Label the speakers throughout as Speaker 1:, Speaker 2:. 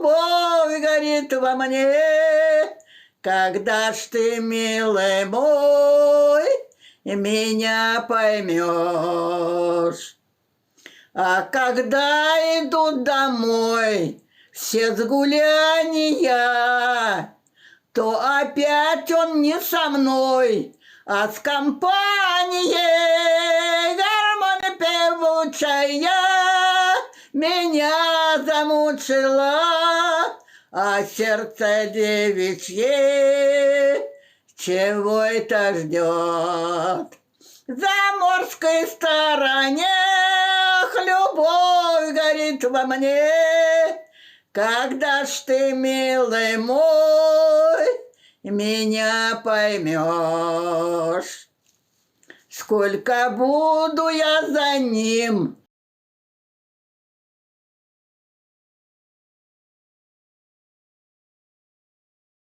Speaker 1: любовь горит во мне. Когда ж ты, милый мой, меня поймешь? А когда идут домой все с гуляния, то опять он не со мной, а с компанией. Гармония певучая меня замучила, а сердце девичье чего это ждет? В заморской стороне любовь горит во мне. Когда ж ты, милый мой, меня поймешь? Сколько буду я за ним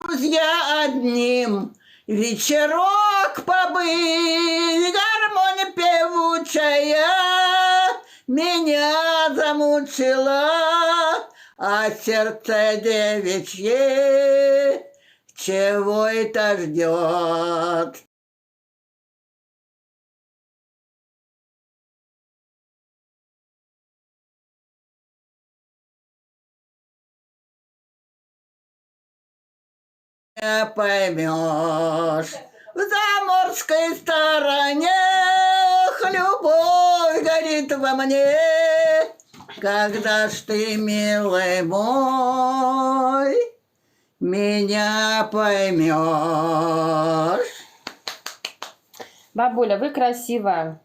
Speaker 1: друзья одним, вечерок побыть, гармония певучая меня замучила, а сердце девичье чего это ждет? Не поймешь. В заморской стороне любовь горит во мне. Когда ж ты, милый мой, меня поймешь?
Speaker 2: Бабуля, вы красивая.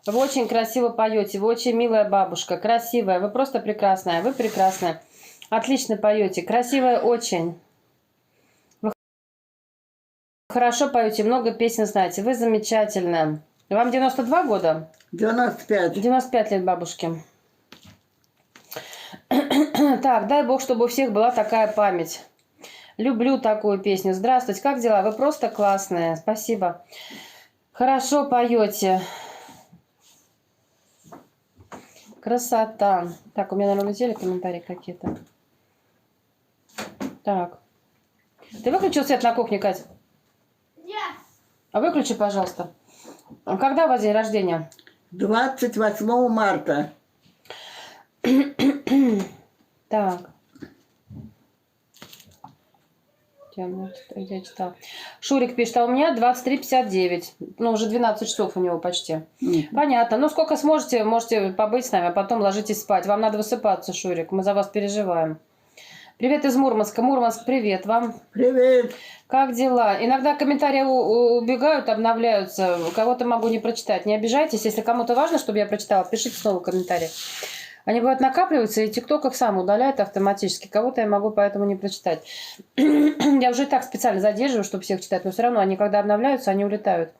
Speaker 2: Вы очень красиво поете. Вы очень милая бабушка. Красивая. Вы просто прекрасная. Вы прекрасная. Отлично поете. Красивая очень. Вы хорошо поете. Много песен знаете. Вы замечательная. Вам 92 года?
Speaker 1: 95.
Speaker 2: 95 лет бабушке. Так, дай бог, чтобы у всех была такая память. Люблю такую песню. Здравствуйте, как дела? Вы просто классная. Спасибо. Хорошо поете. Красота. Так, у меня, наверное, улетели комментарии какие-то. Так. Ты выключил свет на кухне, Катя?
Speaker 3: Нет.
Speaker 2: А выключи, пожалуйста. Когда у вас день рождения?
Speaker 1: 28 марта.
Speaker 2: Так. Я читал. Шурик пишет, а у меня 23:59. Ну, уже 12 часов у него почти. Понятно. Ну, сколько сможете, можете побыть с нами, а потом ложитесь спать. Вам надо высыпаться, Шурик. Мы за вас переживаем. Привет из Мурманска. Мурманск, привет вам.
Speaker 1: Привет.
Speaker 2: Как дела? Иногда комментарии убегают, обновляются. Кого-то могу не прочитать. Не обижайтесь. Если кому-то важно, чтобы я прочитала, пишите снова комментарии. Они, бывают, накапливаются, и ТикТок их сам удаляет автоматически. Кого-то я могу поэтому не прочитать. Я уже и так специально задерживаю, чтобы всех читать, но все равно они, когда обновляются, они улетают.